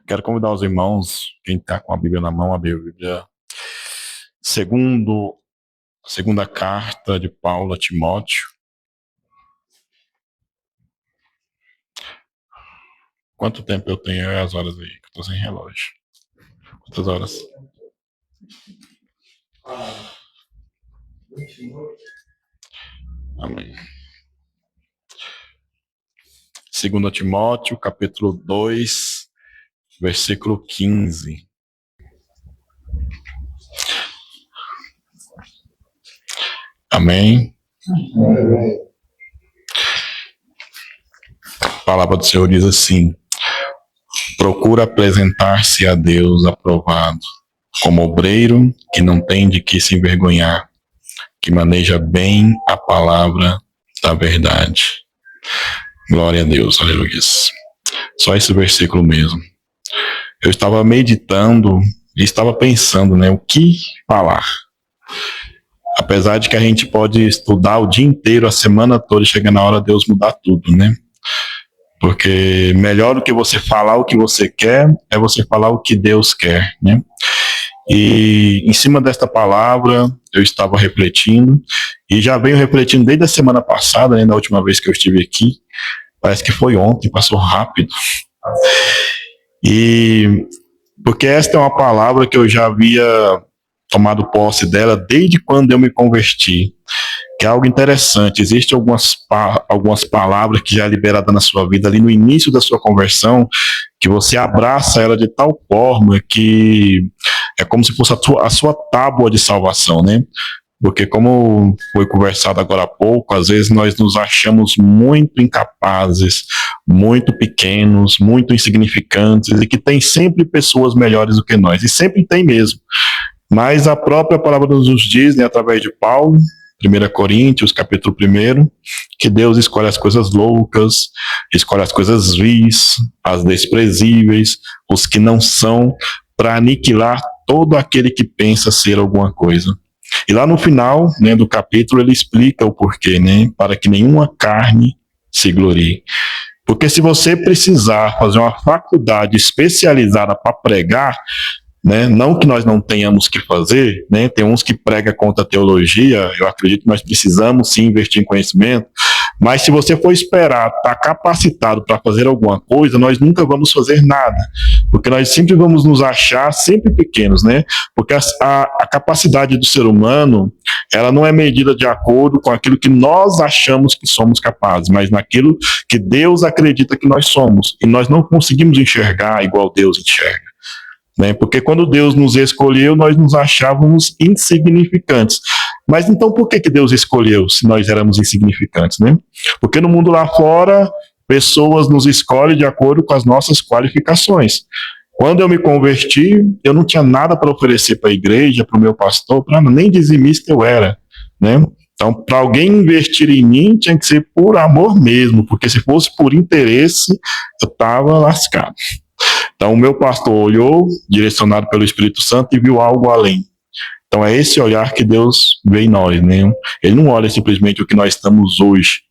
Quero convidar os irmãos, quem está com a Bíblia na mão, a Bíblia, segunda carta de Paulo a Timóteo. Quanto tempo eu tenho? É as horas aí, que eu estou sem relógio. Quantas horas? 20 minutos. Amém. 2 Timóteo, capítulo 2, versículo 15. Amém. A palavra do Senhor diz assim: procura apresentar-se a Deus aprovado, como obreiro que não tem de que se envergonhar, que maneja bem a palavra da verdade. Glória a Deus, aleluia. Só esse versículo mesmo. Eu estava meditando e estava pensando, o que falar. Apesar de que a gente pode estudar o dia inteiro, a semana toda, e chega na hora de Deus mudar tudo, Porque melhor do que você falar o que você quer, é você falar o que Deus quer, E em cima desta palavra, eu estava refletindo, e já venho refletindo desde a semana passada, na última vez que eu estive aqui. Parece que foi ontem, passou rápido. E porque esta é uma palavra que eu já havia tomado posse dela desde quando eu me converti, que é algo interessante. Existem algumas palavras que já é liberada na sua vida ali no início da sua conversão, que você abraça ela de tal forma que é como se fosse a sua tábua de salvação, Porque, como foi conversado agora há pouco, às vezes nós nos achamos muito incapazes, muito pequenos, muito insignificantes, e que tem sempre pessoas melhores do que nós, e sempre tem mesmo. Mas a própria palavra nos diz, através de Paulo, 1 Coríntios, capítulo 1, que Deus escolhe as coisas loucas, escolhe as coisas vis, as desprezíveis, os que não são, para aniquilar todo aquele que pensa ser alguma coisa. E lá no final, do capítulo, ele explica o porquê, para que nenhuma carne se glorie. Porque se você precisar fazer uma faculdade especializada para pregar, não que nós não tenhamos que fazer, tem uns que pregam contra a teologia, eu acredito que nós precisamos sim investir em conhecimento, mas se você for esperar estar capacitado para fazer alguma coisa, nós nunca vamos fazer nada, porque nós sempre vamos nos achar sempre pequenos, porque a capacidade do ser humano, ela não é medida de acordo com aquilo que nós achamos que somos capazes, mas naquilo que Deus acredita que nós somos, e nós não conseguimos enxergar igual Deus enxerga. Porque quando Deus nos escolheu, nós nos achávamos insignificantes. Mas então por que Deus escolheu se nós éramos insignificantes? Porque no mundo lá fora, pessoas nos escolhem de acordo com as nossas qualificações. Quando eu me converti, eu não tinha nada para oferecer para a igreja, para o meu pastor, nem dizimista eu era. Então, para alguém investir em mim, tinha que ser por amor mesmo, porque se fosse por interesse, eu estava lascado. Então, o meu pastor olhou, direcionado pelo Espírito Santo, e viu algo além. Então, é esse olhar que Deus vê em nós, Ele não olha simplesmente o que nós estamos hoje.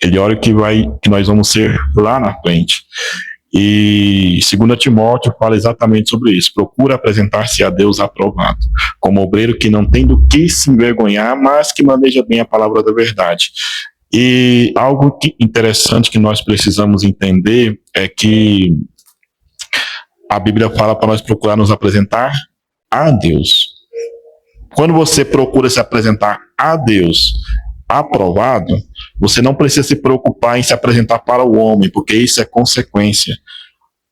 Ele olha o que nós vamos ser lá na frente. E 2 Timóteo fala exatamente sobre isso. Procura apresentar-se a Deus aprovado, como obreiro que não tem do que se envergonhar, mas que maneja bem a palavra da verdade. E algo interessante que nós precisamos entender é que a Bíblia fala para nós procurar nos apresentar a Deus. Quando você procura se apresentar a Deus aprovado, você não precisa se preocupar em se apresentar para o homem, porque isso é consequência.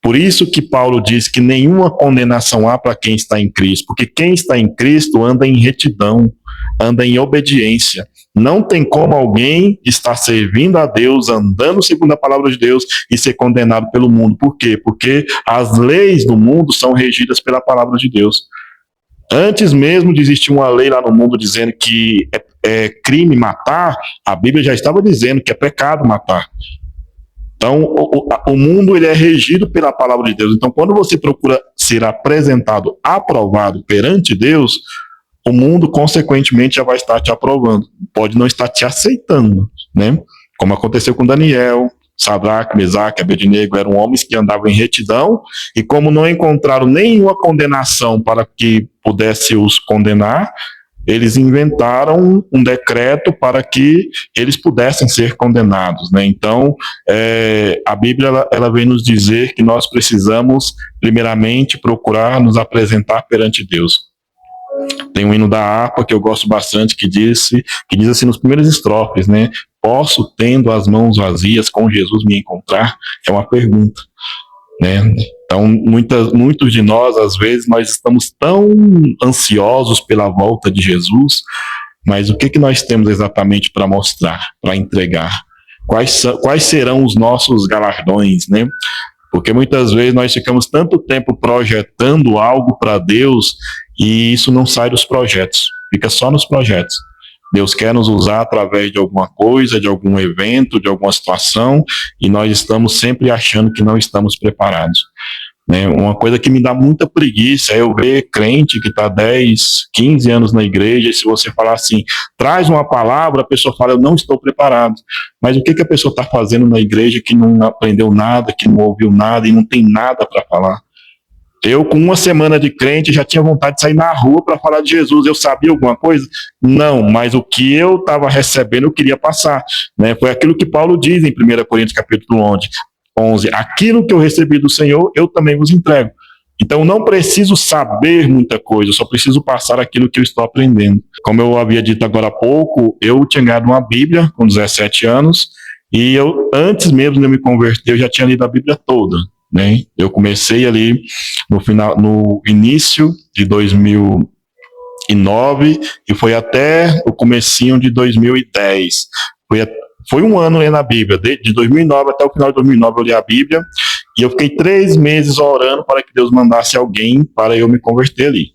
Por isso que Paulo diz que nenhuma condenação há para quem está em Cristo, porque quem está em Cristo anda em retidão, anda em obediência. Não tem como alguém estar servindo a Deus, andando segundo a palavra de Deus e ser condenado pelo mundo. Por quê? Porque as leis do mundo são regidas pela palavra de Deus. Antes mesmo de existir uma lei lá no mundo dizendo que é crime matar, a Bíblia já estava dizendo que é pecado matar. Então, o mundo ele é regido pela palavra de Deus. Então, quando você procura ser apresentado, aprovado perante Deus, o mundo, consequentemente, já vai estar te aprovando. Pode não estar te aceitando, Como aconteceu com Daniel, Sadraque, Mesaque e Abednego eram homens que andavam em retidão, e como não encontraram nenhuma condenação para que pudesse os condenar, eles inventaram um decreto para que eles pudessem ser condenados, né? Então, a Bíblia ela vem nos dizer que nós precisamos, primeiramente, procurar nos apresentar perante Deus. Tem um hino da harpa que eu gosto bastante que diz assim nos primeiros estrofes, né? Posso, tendo as mãos vazias, com Jesus me encontrar? É uma pergunta, né? Então, muitos de nós, às vezes, nós estamos tão ansiosos pela volta de Jesus, mas o que nós temos exatamente para mostrar, para entregar? Quais serão os nossos galardões, né? Porque muitas vezes nós ficamos tanto tempo projetando algo para Deus e isso não sai dos projetos, fica só nos projetos. Deus quer nos usar através de alguma coisa, de algum evento, de alguma situação, e nós estamos sempre achando que não estamos preparados. Né? Uma coisa que me dá muita preguiça é eu ver crente que está 10, 15 anos na igreja, e se você falar assim, traz uma palavra, a pessoa fala, eu não estou preparado. Mas o que a pessoa está fazendo na igreja que não aprendeu nada, que não ouviu nada e não tem nada para falar? Eu, com uma semana de crente, já tinha vontade de sair na rua para falar de Jesus. Eu sabia alguma coisa? Não, mas o que eu estava recebendo, eu queria passar. Né? Foi aquilo que Paulo diz em 1 Coríntios capítulo 11. Aquilo que eu recebi do Senhor, eu também vos entrego. Então, não preciso saber muita coisa, eu só preciso passar aquilo que eu estou aprendendo. Como eu havia dito agora há pouco, eu tinha ganhado uma Bíblia com 17 anos, e eu, antes mesmo de eu me converter, eu já tinha lido a Bíblia toda. Né? Eu comecei ali no início de 2009 e foi até o comecinho de 2010. Foi um ano lendo a Bíblia, de 2009 até o final de 2009 eu li a Bíblia e eu fiquei 3 meses orando para que Deus mandasse alguém para eu me converter ali.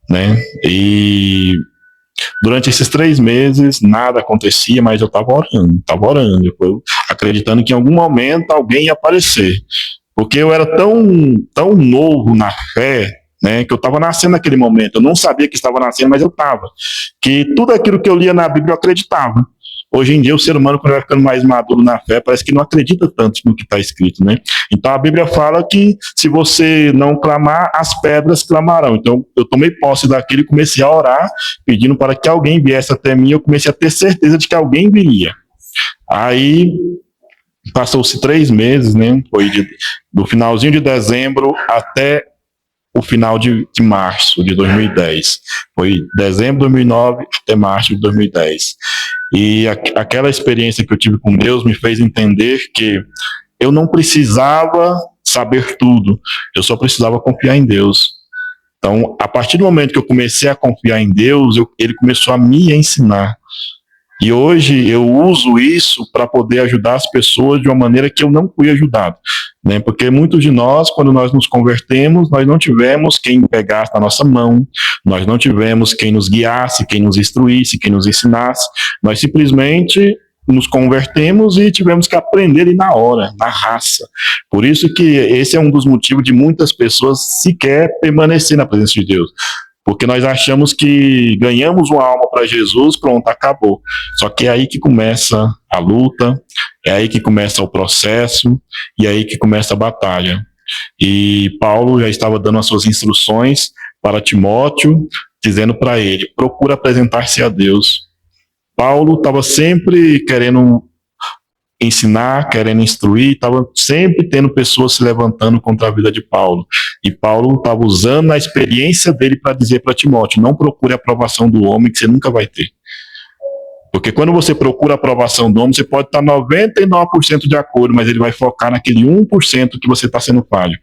Né? E durante esses 3 meses nada acontecia, mas eu estava orando, eu acreditando que em algum momento alguém ia aparecer. Porque eu era tão novo na fé, né, que eu estava nascendo naquele momento. Eu não sabia que estava nascendo, mas eu estava. Que tudo aquilo que eu lia na Bíblia eu acreditava. Hoje em dia, o ser humano, quando vai ficando mais maduro na fé, parece que não acredita tanto no que está escrito, né? Então, a Bíblia fala que se você não clamar, as pedras clamarão. Então, eu tomei posse daquilo e comecei a orar, pedindo para que alguém viesse até mim. Eu comecei a ter certeza de que alguém viria. Aí passou-se 3 meses, né? Foi do finalzinho de dezembro até o final de março de 2010. Foi dezembro de 2009 até março de 2010. E aquela experiência que eu tive com Deus me fez entender que eu não precisava saber tudo, eu só precisava confiar em Deus. Então, a partir do momento que eu comecei a confiar em Deus, ele começou a me ensinar. E hoje eu uso isso para poder ajudar as pessoas de uma maneira que eu não fui ajudado. Né? Porque muitos de nós, quando nós nos convertemos, nós não tivemos quem pegasse na nossa mão, nós não tivemos quem nos guiasse, quem nos instruísse, quem nos ensinasse. Nós simplesmente nos convertemos e tivemos que aprender ali na hora, na raça. Por isso que esse é um dos motivos de muitas pessoas sequer permanecer na presença de Deus. Porque nós achamos que ganhamos uma alma para Jesus, pronto, acabou. Só que é aí que começa a luta, é aí que começa o processo, e é aí que começa a batalha. E Paulo já estava dando as suas instruções para Timóteo, dizendo para ele, procura apresentar-se a Deus. Paulo estava sempre querendo ensinar, querendo instruir, estava sempre tendo pessoas se levantando contra a vida de Paulo. E Paulo estava usando a experiência dele para dizer para Timóteo, não procure a aprovação do homem que você nunca vai ter. Porque quando você procura a aprovação do homem, você pode estar 99% de acordo, mas ele vai focar naquele 1% que você está sendo falho.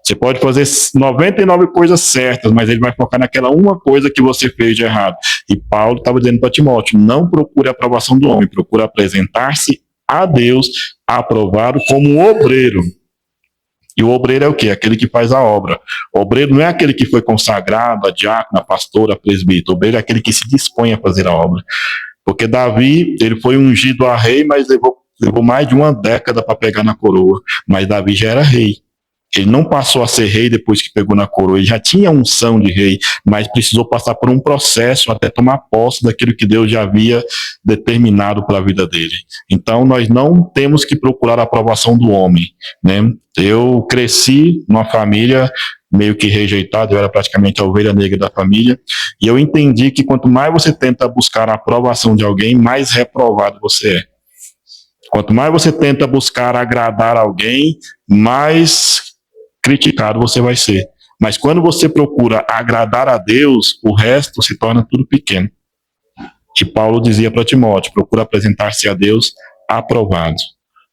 Você pode fazer 99 coisas certas, mas ele vai focar naquela uma coisa que você fez de errado. E Paulo estava dizendo para Timóteo, não procure a aprovação do homem, procure apresentar-se a Deus aprovado como um obreiro. E o obreiro é o quê? Aquele que faz a obra. O obreiro não é aquele que foi consagrado, a diácono, a pastora, a presbítero. O obreiro é aquele que se dispõe a fazer a obra. Porque Davi, ele foi ungido a rei, mas levou mais de uma década para pegar na coroa. Mas Davi já era rei. Ele não passou a ser rei depois que pegou na coroa, ele já tinha unção de rei, mas precisou passar por um processo até tomar posse daquilo que Deus já havia determinado para a vida dele. Então, nós não temos que procurar a aprovação do homem, né? Eu cresci numa família meio que rejeitada, eu era praticamente a ovelha negra da família, e eu entendi que quanto mais você tenta buscar a aprovação de alguém, mais reprovado você é. Quanto mais você tenta buscar agradar alguém, mais criticado você vai ser. Mas quando você procura agradar a Deus, o resto se torna tudo pequeno. E Paulo dizia para Timóteo, procura apresentar-se a Deus aprovado,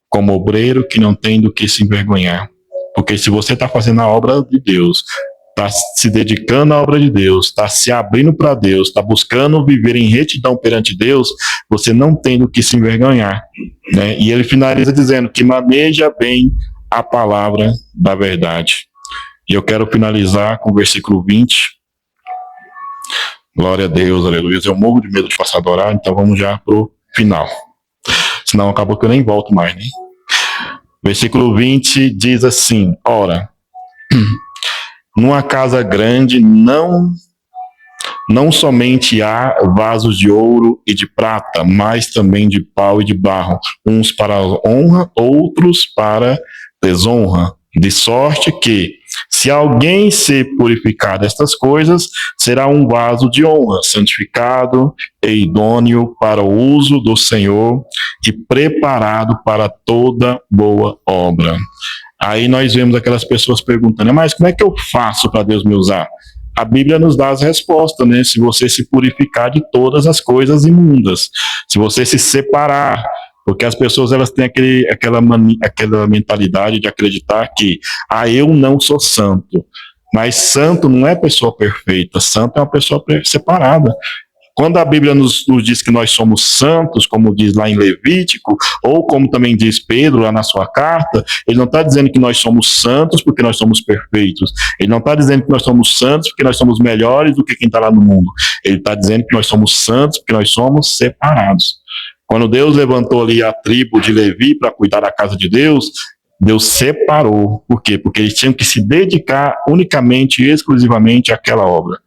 como obreiro que não tem do que se envergonhar. Porque se você está fazendo a obra de Deus, está se dedicando à obra de Deus, está se abrindo para Deus, está buscando viver em retidão perante Deus, você não tem do que se envergonhar, né? E ele finaliza dizendo que maneja bem a palavra da verdade. E eu quero finalizar com o versículo 20. Glória a Deus, aleluia. Eu morro de medo de passar do horário, então vamos já para o final. Senão acabou que eu nem volto mais, né? Versículo 20 diz assim: ora, numa casa grande não somente há vasos de ouro e de prata, mas também de pau e de barro, uns para honra, outros para desonra. De sorte que, se alguém se purificar destas coisas, será um vaso de honra, santificado e idôneo para o uso do Senhor e preparado para toda boa obra. Aí nós vemos aquelas pessoas perguntando, mas como é que eu faço para Deus me usar? A Bíblia nos dá as respostas, né? Se você se purificar de todas as coisas imundas, se você se separar, porque as pessoas elas têm aquela mentalidade de acreditar que eu não sou santo. Mas santo não é pessoa perfeita, santo é uma pessoa separada. Quando a Bíblia nos diz que nós somos santos, como diz lá em Levítico, ou como também diz Pedro lá na sua carta, ele não está dizendo que nós somos santos porque nós somos perfeitos. Ele não está dizendo que nós somos santos porque nós somos melhores do que quem está lá no mundo. Ele está dizendo que nós somos santos porque nós somos separados. Quando Deus levantou ali a tribo de Levi para cuidar da casa de Deus, Deus separou. Por quê? Porque eles tinham que se dedicar unicamente e exclusivamente àquela obra.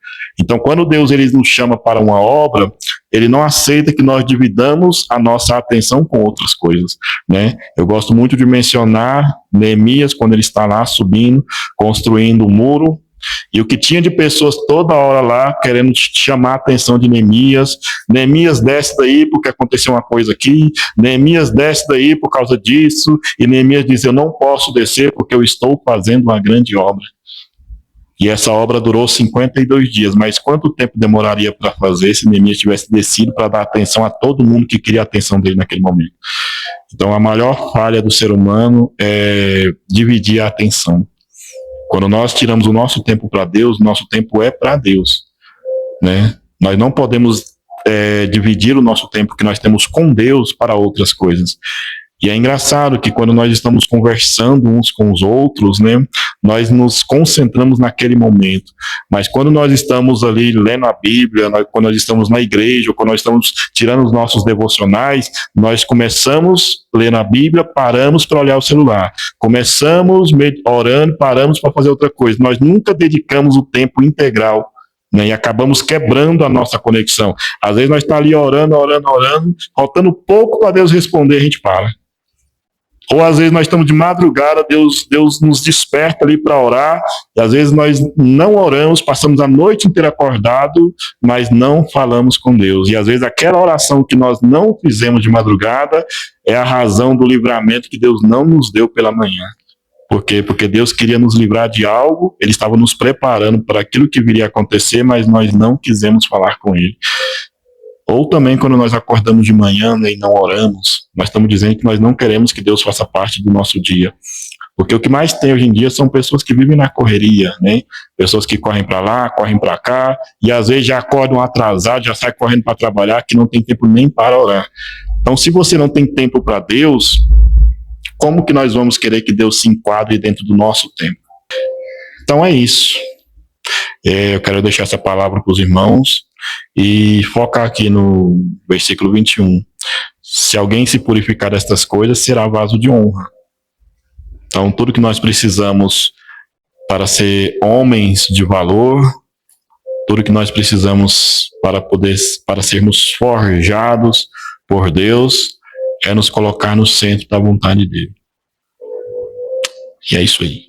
Então, quando Deus ele nos chama para uma obra, ele não aceita que nós dividamos a nossa atenção com outras coisas, né? Eu gosto muito de mencionar Neemias, quando ele está lá subindo, construindo o muro, e o que tinha de pessoas toda hora lá querendo chamar a atenção de Neemias. Neemias desce daí porque aconteceu uma coisa aqui, Neemias desce daí por causa disso, e Neemias diz, eu não posso descer porque eu estou fazendo uma grande obra. E essa obra durou 52 dias, mas quanto tempo demoraria para fazer se Neemias tivesse descido para dar atenção a todo mundo que queria a atenção dele naquele momento? Então a maior falha do ser humano é dividir a atenção. Quando nós tiramos o nosso tempo para Deus, nosso tempo é para Deus, né? Nós não podemos dividir o nosso tempo que nós temos com Deus para outras coisas. E é engraçado que quando nós estamos conversando uns com os outros, né, nós nos concentramos naquele momento. Mas quando nós estamos ali lendo a Bíblia, quando nós estamos na igreja, ou quando nós estamos tirando os nossos devocionais, nós começamos lendo a Bíblia, paramos para olhar o celular. Começamos orando, paramos para fazer outra coisa. Nós nunca dedicamos o tempo integral, né, e acabamos quebrando a nossa conexão. Às vezes nós estamos ali orando, faltando pouco para Deus responder, a gente para. Ou às vezes nós estamos de madrugada, Deus nos desperta ali para orar, e às vezes nós não oramos, passamos a noite inteira acordado, mas não falamos com Deus. E às vezes aquela oração que nós não fizemos de madrugada é a razão do livramento que Deus não nos deu pela manhã. Por quê? Porque Deus queria nos livrar de algo, Ele estava nos preparando para aquilo que viria a acontecer, mas nós não quisemos falar com Ele. Ou também quando nós acordamos de manhã, né, e não oramos, nós estamos dizendo que nós não queremos que Deus faça parte do nosso dia. Porque o que mais tem hoje em dia são pessoas que vivem na correria, né? Pessoas que correm para lá, correm para cá, e às vezes já acordam atrasados, já saem correndo para trabalhar, que não tem tempo nem para orar. Então, se você não tem tempo para Deus, como que nós vamos querer que Deus se enquadre dentro do nosso tempo? Então é isso. Eu quero deixar essa palavra para os irmãos e focar aqui no versículo 21. Se alguém se purificar destas coisas, será vaso de honra. Então, tudo que nós precisamos para ser homens de valor, tudo que nós precisamos para sermos forjados por Deus é nos colocar no centro da vontade dele. E é isso aí.